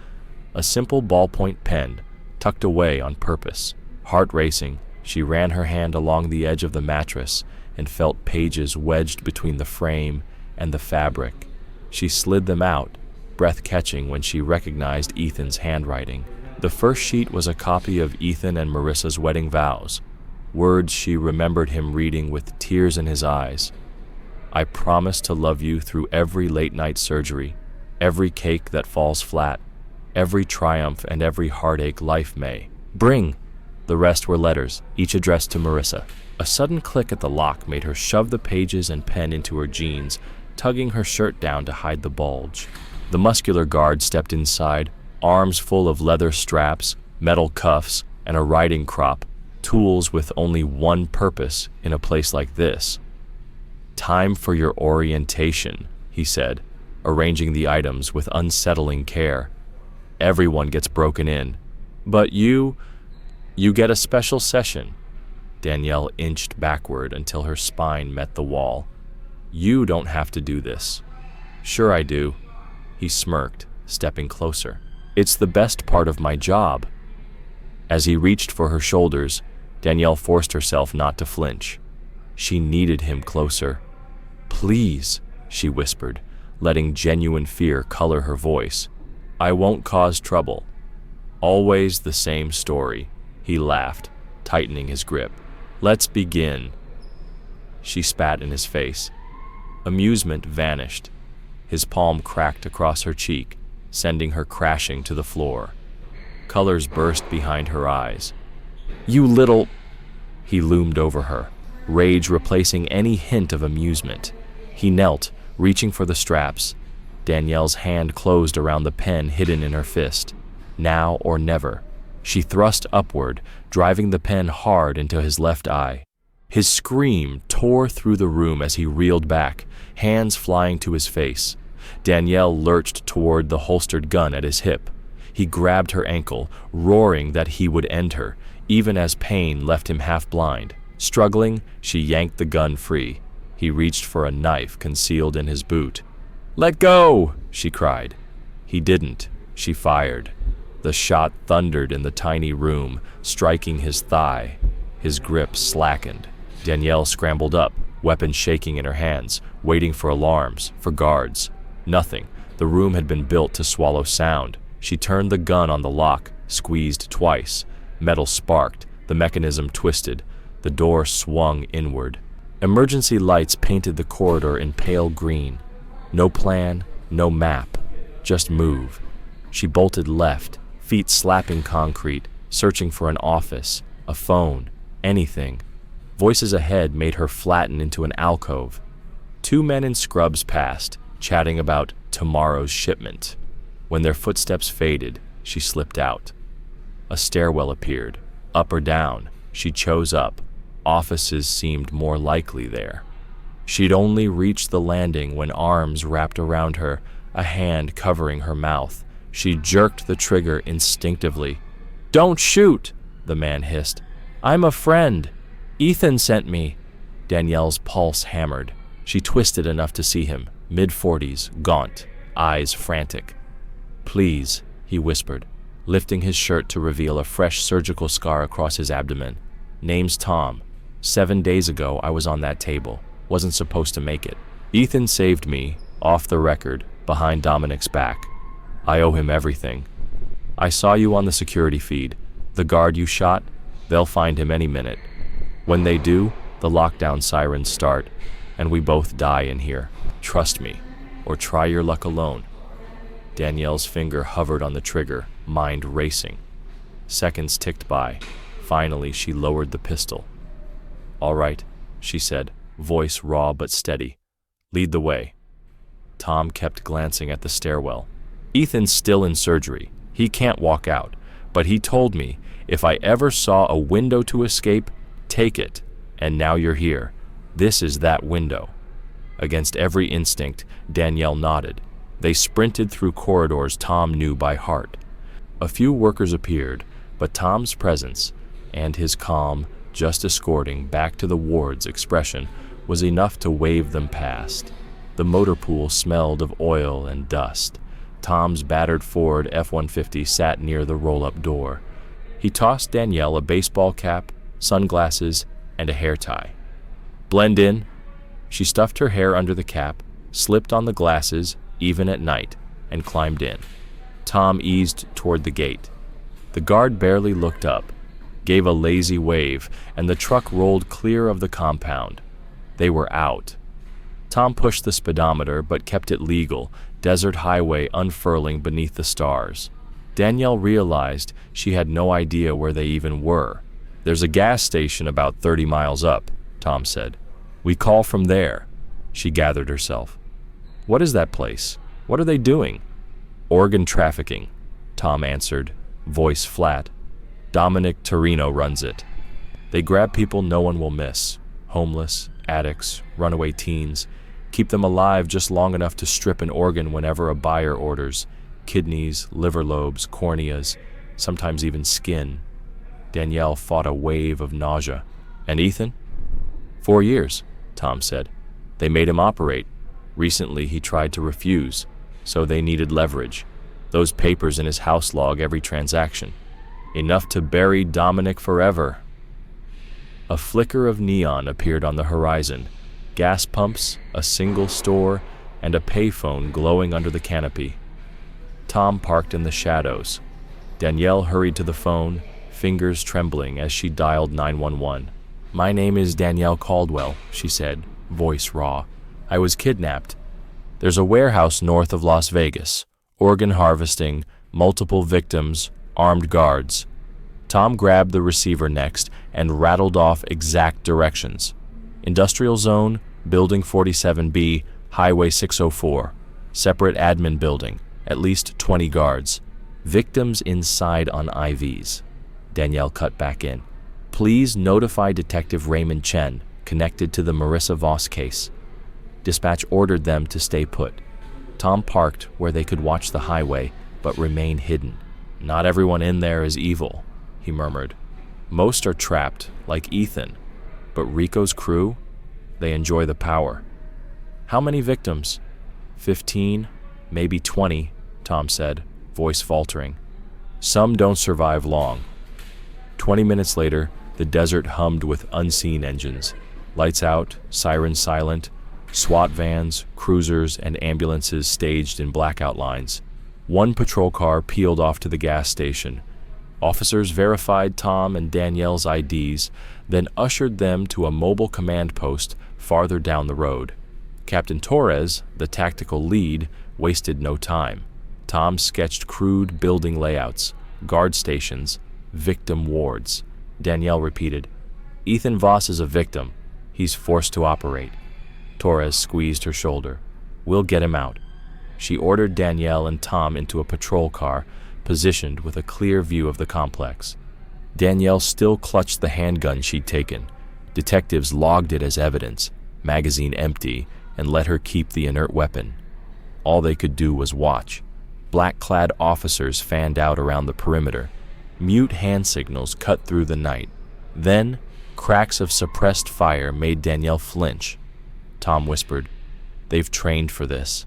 A simple ballpoint pen, tucked away on purpose. Heart racing, she ran her hand along the edge of the mattress and felt pages wedged between the frame and the fabric. She slid them out, breath catching when she recognized Ethan's handwriting. The first sheet was a copy of Ethan and Marissa's wedding vows, words she remembered him reading with tears in his eyes. "I promise to love you through every late-night surgery, every cake that falls flat, every triumph and every heartache life may bring." The rest were letters, each addressed to Marissa. A sudden click at the lock made her shove the pages and pen into her jeans, tugging her shirt down to hide the bulge. The muscular guard stepped inside, arms full of leather straps, metal cuffs, and a riding crop, tools with only one purpose in a place like this. "Time for your orientation," he said, arranging the items with unsettling care. "Everyone gets broken in, but you get a special session." Danielle inched backward until her spine met the wall. "You don't have to do this." "Sure I do." He smirked, stepping closer. "It's the best part of my job." As he reached for her shoulders, Danielle forced herself not to flinch. She needed him closer. "Please," she whispered, letting genuine fear color her voice. "I won't cause trouble." "Always the same story," he laughed, tightening his grip. "Let's begin." She spat in his face. Amusement vanished. His palm cracked across her cheek, sending her crashing to the floor. Colors burst behind her eyes. "You little—" He loomed over her, rage replacing any hint of amusement. He knelt, reaching for the straps. Danielle's hand closed around the pen hidden in her fist. Now or never. She thrust upward, driving the pen hard into his left eye. His scream tore through the room as he reeled back, hands flying to his face. Danielle lurched toward the holstered gun at his hip. He grabbed her ankle, roaring that he would end her, even as pain left him half blind. Struggling, she yanked the gun free. He reached for a knife concealed in his boot. "Let go!" she cried. He didn't. She fired. The shot thundered in the tiny room, striking his thigh. His grip slackened. Danielle scrambled up, weapon shaking in her hands, waiting for alarms, for guards. Nothing. The room had been built to swallow sound. She turned the gun on the lock, squeezed twice. Metal sparked. The mechanism twisted. The door swung inward. Emergency lights painted the corridor in pale green. No plan, no map. Just move. She bolted left, feet slapping concrete, searching for an office, a phone. Anything. Voices ahead made her flatten into an alcove. Two men in scrubs passed, chatting about tomorrow's shipment. When their footsteps faded, she slipped out. A stairwell appeared. Up or down, she chose up. Offices seemed more likely there. She'd only reached the landing when arms wrapped around her, a hand covering her mouth. She jerked the trigger instinctively. "Don't shoot!" the man hissed. "I'm a friend. Ethan sent me." Danielle's pulse hammered. She twisted enough to see him, mid-40s, gaunt, eyes frantic. "Please," he whispered, lifting his shirt to reveal a fresh surgical scar across his abdomen. "Name's Tom. 7 days ago, I was on that table. Wasn't supposed to make it. Ethan saved me, off the record, behind Dominic's back. I owe him everything. I saw you on the security feed. The guard you shot, they'll find him any minute. When they do, the lockdown sirens start, and we both die in here. Trust me, or try your luck alone." Danielle's finger hovered on the trigger, mind racing. Seconds ticked by. Finally, she lowered the pistol. "All right," she said, voice raw but steady. "Lead the way." Tom kept glancing at the stairwell. "Ethan's still in surgery. He can't walk out, but he told me if I ever saw a window to escape, take it, and now you're here. This is that window." Against every instinct, Danielle nodded. They sprinted through corridors Tom knew by heart. A few workers appeared, but Tom's presence, and his calm, just escorting back to the wards expression, was enough to wave them past. The motor pool smelled of oil and dust. Tom's battered Ford F-150 sat near the roll-up door. He tossed Danielle a baseball cap, sunglasses, and a hair tie. "Blend in." She stuffed her hair under the cap, slipped on the glasses, even at night, and climbed in. Tom eased toward the gate. The guard barely looked up, gave a lazy wave, and the truck rolled clear of the compound. They were out. Tom pushed the speedometer but kept it legal, desert highway unfurling beneath the stars. Danielle realized she had no idea where they even were. "There's a gas station about 30 miles up," Tom said. "We call from there." She gathered herself. "What is that place? What are they doing?" "Organ trafficking," Tom answered, voice flat. "Dominic Torino runs it. They grab people no one will miss. Homeless, addicts, runaway teens. Keep them alive just long enough to strip an organ whenever a buyer orders. Kidneys, liver lobes, corneas, sometimes even skin. Danielle fought a wave of nausea. "And Ethan?" 4 years, Tom said. "They made him operate. Recently he tried to refuse, so they needed leverage. Those papers in his house log every transaction. Enough to bury Dominic forever." A flicker of neon appeared on the horizon. Gas pumps, a single store, and a payphone glowing under the canopy. Tom parked in the shadows. Danielle hurried to the phone, fingers trembling as she dialed 911. "My name is Danielle Caldwell," she said, voice raw. "I was kidnapped. There's a warehouse north of Las Vegas. Organ harvesting, multiple victims, armed guards." Tom grabbed the receiver next and rattled off exact directions. Industrial zone, building 47B, highway 604. Separate admin building, at least 20 guards. Victims inside on IVs. Danielle cut back in. "Please notify Detective Raymond Chen, connected to the Marissa Voss case." Dispatch ordered them to stay put. Tom parked where they could watch the highway, but remain hidden. "Not everyone in there is evil," he murmured. "Most are trapped, like Ethan. But Rico's crew? They enjoy the power." "How many victims?" 15, maybe 20, Tom said, voice faltering. "Some don't survive long." 20 minutes later, the desert hummed with unseen engines. Lights out, sirens silent, SWAT vans, cruisers, and ambulances staged in blackout lines. One patrol car peeled off to the gas station. Officers verified Tom and Danielle's IDs, then ushered them to a mobile command post farther down the road. Captain Torres, the tactical lead, wasted no time. Tom sketched crude building layouts, guard stations, victim wards. Danielle repeated, Ethan Voss is a victim. He's forced to operate. Torres squeezed her shoulder. We'll get him out. She ordered Danielle and Tom into a patrol car, positioned with a clear view of the complex. Danielle still clutched the handgun she'd taken. Detectives logged it as evidence, magazine empty, and let her keep the inert weapon. All they could do was watch. Black-clad officers fanned out around the perimeter. Mute hand signals cut through the night. Then, cracks of suppressed fire made Danielle flinch. Tom whispered, "They've trained for this."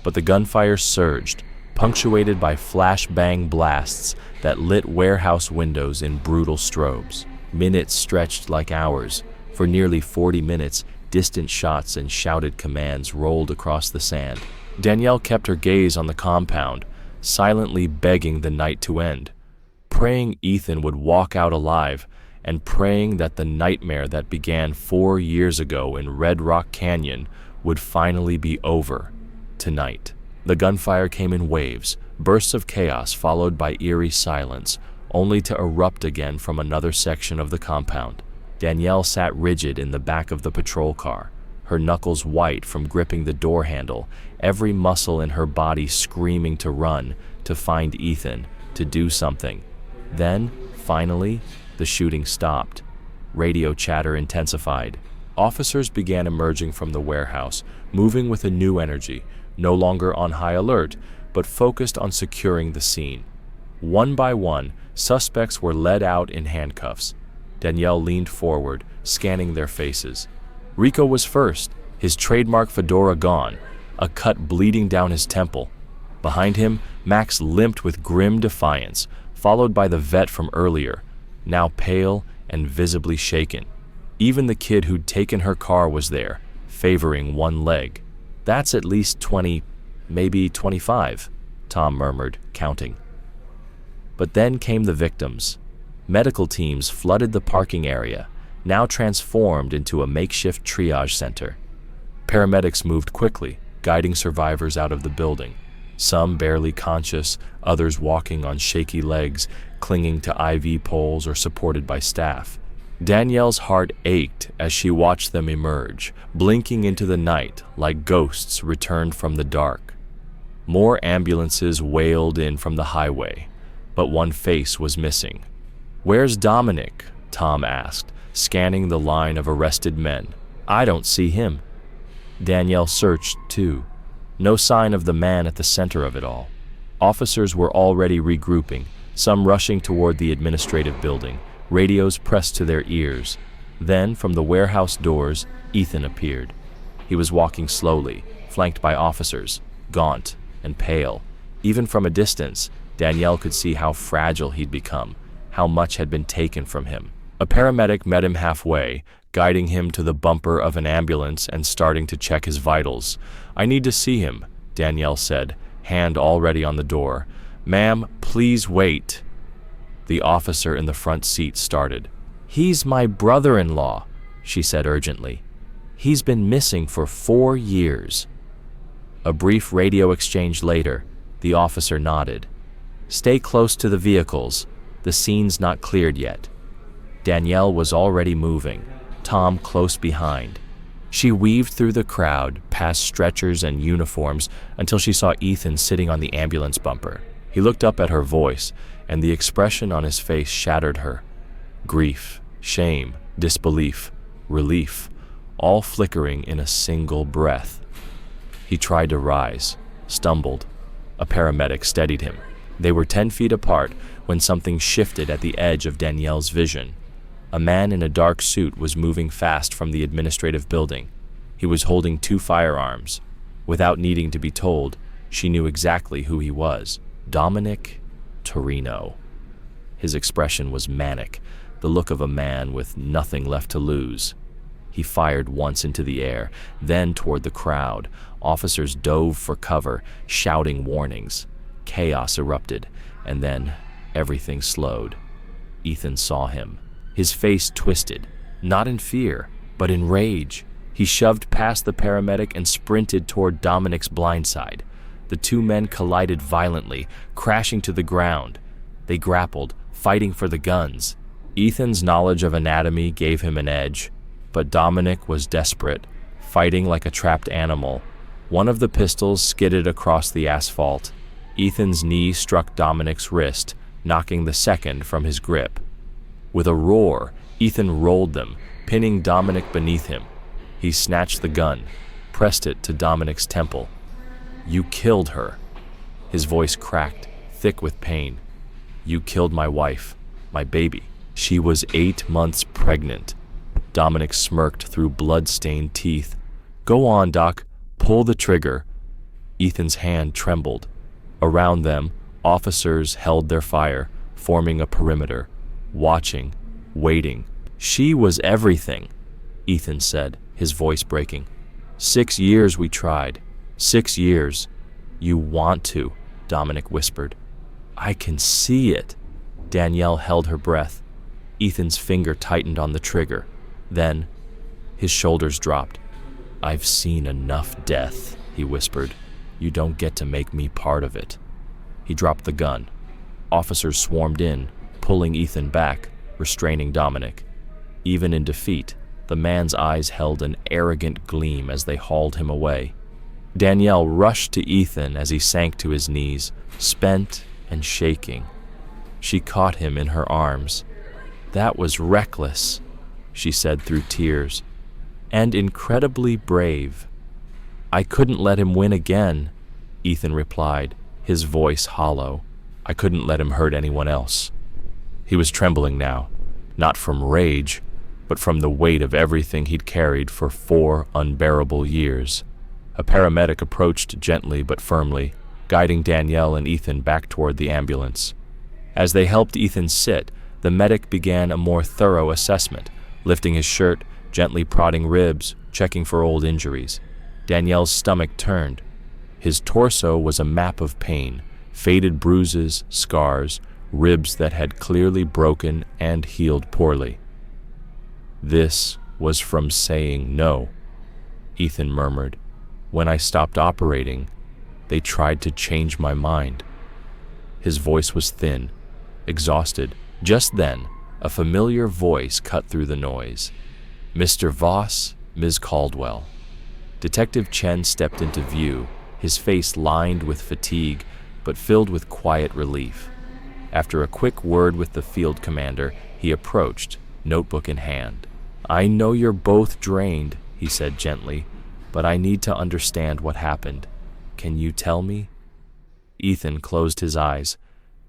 But the gunfire surged, punctuated by flashbang blasts that lit warehouse windows in brutal strobes. Minutes stretched like hours. For nearly 40 minutes, distant shots and shouted commands rolled across the sand. Danielle kept her gaze on the compound, silently begging the night to end, praying Ethan would walk out alive, and praying that the nightmare that began 4 years ago in Red Rock Canyon would finally be over tonight. The gunfire came in waves, bursts of chaos followed by eerie silence, only to erupt again from another section of the compound. Danielle sat rigid in the back of the patrol car, her knuckles white from gripping the door handle, every muscle in her body screaming to run, to find Ethan, to do something. Then, finally, the shooting stopped. Radio chatter intensified. Officers began emerging from the warehouse, moving with a new energy, no longer on high alert, but focused on securing the scene. One by one, suspects were led out in handcuffs. Danielle leaned forward, scanning their faces. Rico was first, his trademark fedora gone, a cut bleeding down his temple. Behind him, Max limped with grim defiance, followed by the vet from earlier, now pale and visibly shaken. Even the kid who'd taken her car was there, favoring one leg. "That's at least 20, maybe 25, Tom murmured, counting. But then came the victims. Medical teams flooded the parking area, now transformed into a makeshift triage center. Paramedics moved quickly, guiding survivors out of the building, some barely conscious, others walking on shaky legs, clinging to IV poles or supported by staff. Danielle's heart ached as she watched them emerge, blinking into the night like ghosts returned from the dark. More ambulances wailed in from the highway, but one face was missing. "Where's Dominic?" Tom asked, scanning the line of arrested men. "I don't see him." Danielle searched, too. No sign of the man at the center of it all. Officers were already regrouping, some rushing toward the administrative building, radios pressed to their ears. Then, from the warehouse doors, Ethan appeared. He was walking slowly, flanked by officers, gaunt and pale. Even from a distance, Danielle could see how fragile he'd become, how much had been taken from him. A paramedic met him halfway, guiding him to the bumper of an ambulance and starting to check his vitals. "I need to see him," Danielle said, hand already on the door. "Ma'am, please wait." The officer in the front seat started. "He's my brother-in-law," she said urgently. "He's been missing for 4 years." A brief radio exchange later, the officer nodded. "Stay close to the vehicles. The scene's not cleared yet." Danielle was already moving, Tom close behind. She weaved through the crowd, past stretchers and uniforms, until she saw Ethan sitting on the ambulance bumper. He looked up at her voice, and the expression on his face shattered her. Grief, shame, disbelief, relief, all flickering in a single breath. He tried to rise, stumbled. A paramedic steadied him. They were 10 feet apart when something shifted at the edge of Danielle's vision. A man in a dark suit was moving fast from the administrative building. He was holding 2 firearms. Without needing to be told, she knew exactly who he was. Dominic Torino. His expression was manic, the look of a man with nothing left to lose. He fired once into the air, then toward the crowd. Officers dove for cover, shouting warnings. Chaos erupted, and then everything slowed. Ethan saw him. His face twisted, not in fear, but in rage. He shoved past the paramedic and sprinted toward Dominic's blind side. The 2 men collided violently, crashing to the ground. They grappled, fighting for the guns. Ethan's knowledge of anatomy gave him an edge, but Dominic was desperate, fighting like a trapped animal. One of the pistols skidded across the asphalt. Ethan's knee struck Dominic's wrist, knocking the second from his grip. With a roar, Ethan rolled them, pinning Dominic beneath him. He snatched the gun, pressed it to Dominic's temple. "You killed her." His voice cracked, thick with pain. "You killed my wife, my baby. She was 8 months pregnant." Dominic smirked through blood-stained teeth. "Go on, Doc. Pull the trigger." Ethan's hand trembled. Around them, officers held their fire, forming a perimeter, watching, waiting. "She was everything," Ethan said, his voice breaking. 6 years we tried. 6 years. "You want to," Dominic whispered. "I can see it." Danielle held her breath. Ethan's finger tightened on the trigger. Then, his shoulders dropped. "I've seen enough death," he whispered. "You don't get to make me part of it." He dropped the gun. Officers swarmed in, pulling Ethan back, restraining Dominic. Even in defeat, the man's eyes held an arrogant gleam as they hauled him away. Danielle rushed to Ethan as he sank to his knees, spent and shaking. She caught him in her arms. "That was reckless," she said through tears, "and incredibly brave." "I couldn't let him win again," Ethan replied, his voice hollow. "I couldn't let him hurt anyone else." He was trembling now, not from rage, but from the weight of everything he'd carried for 4 unbearable years. A paramedic approached gently but firmly, guiding Danielle and Ethan back toward the ambulance. As they helped Ethan sit, the medic began a more thorough assessment, lifting his shirt, gently prodding ribs, checking for old injuries. Danielle's stomach turned. His torso was a map of pain, faded bruises, scars, ribs that had clearly broken and healed poorly. "This was from saying no," Ethan murmured. "When I stopped operating, they tried to change my mind." His voice was thin, exhausted. Just then, a familiar voice cut through the noise. "Mr. Voss, Ms. Caldwell." Detective Chen stepped into view, his face lined with fatigue, but filled with quiet relief. After a quick word with the field commander, he approached, notebook in hand. "I know you're both drained," he said gently, "but I need to understand what happened. Can you tell me?" Ethan closed his eyes.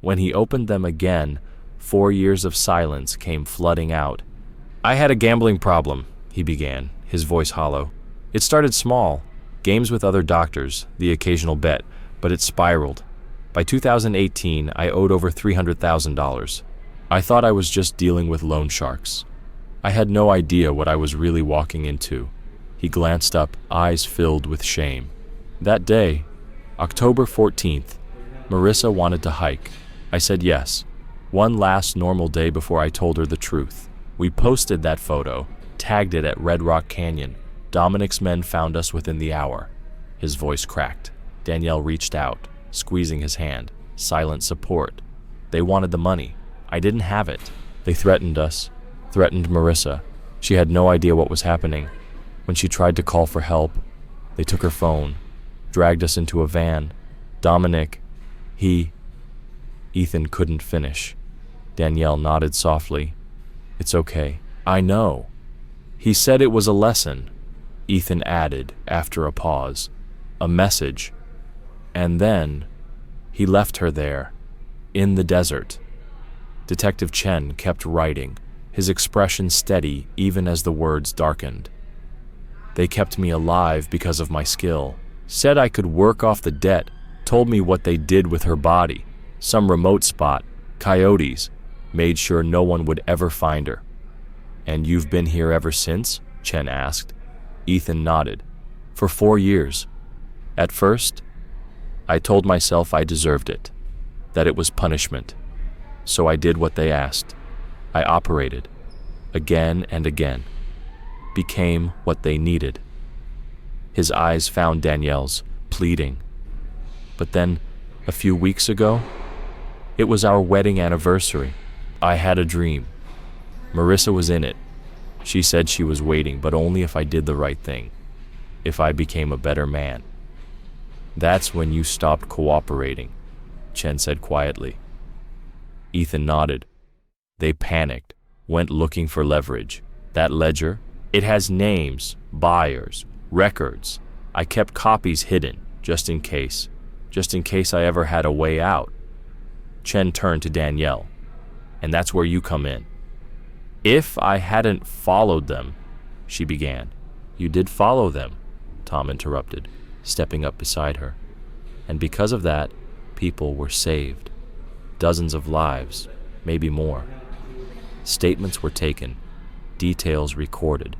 When he opened them again, 4 years of silence came flooding out. "I had a gambling problem," he began, his voice hollow. "It started small, games with other doctors, the occasional bet, but it spiraled. By 2018, I owed over $300,000. I thought I was just dealing with loan sharks. I had no idea what I was really walking into." He glanced up, eyes filled with shame. "That day, October 14th, Marissa wanted to hike. I said yes. One last normal day before I told her the truth. We posted that photo, tagged it at Red Rock Canyon. Dominic's men found us within the hour." His voice cracked. Danielle reached out, squeezing his hand. Silent support. "They wanted the money. I didn't have it. They threatened us. Threatened Marissa. She had no idea what was happening. When she tried to call for help, they took her phone, dragged us into a van. Dominic, Ethan couldn't finish. Danielle nodded softly. "It's okay. I know." "He said it was a lesson," Ethan added after a pause. "A message. And then he left her there, in the desert." Detective Chen kept writing, his expression steady even as the words darkened. "They kept me alive because of my skill. Said I could work off the debt, told me what they did with her body. Some remote spot, coyotes, made sure no one would ever find her." "And you've been here ever since?" Chen asked. Ethan nodded. "For 4 years. At first, I told myself I deserved it, that it was punishment. So I did what they asked. I operated, again and again. Became what they needed." His eyes found Danielle's, pleading. "But then, a few weeks ago, it was our wedding anniversary. I had a dream. Marissa was in it. She said she was waiting, but only if I did the right thing, if I became a better man. That's when you stopped cooperating, Chen said quietly. Ethan nodded. They panicked, went looking for leverage. That ledger, it has names, buyers, records. I kept copies hidden, just in case I ever had a way out. Chen turned to Danielle. And that's where you come in. If I hadn't followed them, she began. You did follow them, Tom interrupted, stepping up beside her. And because of that, people were saved. Dozens of lives, maybe more. Statements were taken, details recorded.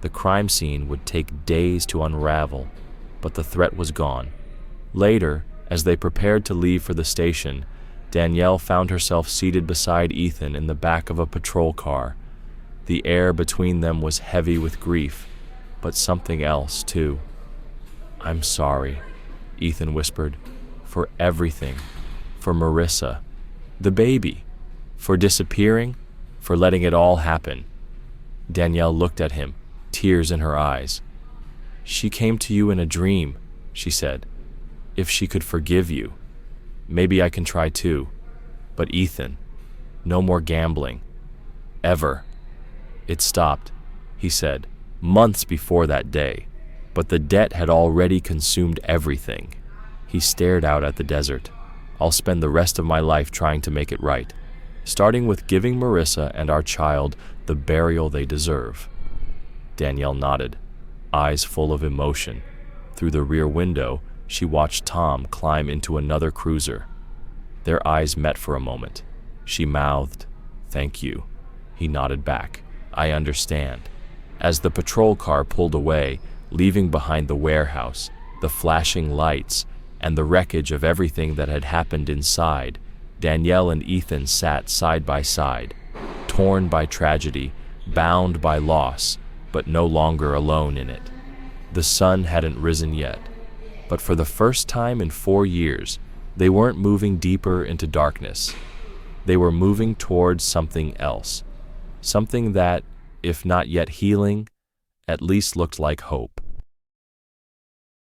The crime scene would take days to unravel, but the threat was gone. Later, as they prepared to leave for the station, Danielle found herself seated beside Ethan in the back of a patrol car. The air between them was heavy with grief, but something else, too. I'm sorry, Ethan whispered, for everything, for Marissa, the baby, for disappearing, for letting it all happen. Danielle looked at him, tears in her eyes. She came to you in a dream, she said. If she could forgive you. Maybe I can try too. But Ethan, no more gambling. Ever. It stopped, he said, months before that day. But the debt had already consumed everything. He stared out at the desert. I'll spend the rest of my life trying to make it right, starting with giving Marissa and our child the burial they deserve. Danielle nodded, eyes full of emotion. Through the rear window, she watched Tom climb into another cruiser. Their eyes met for a moment. She mouthed, "Thank you." He nodded back, "I understand." As the patrol car pulled away, leaving behind the warehouse, the flashing lights, and the wreckage of everything that had happened inside, Danielle and Ethan sat side by side, torn by tragedy, bound by loss, but no longer alone in it. The sun hadn't risen yet, but for the first time in 4 years, they weren't moving deeper into darkness. They were moving towards something else, something that, if not yet healing, at least looked like hope.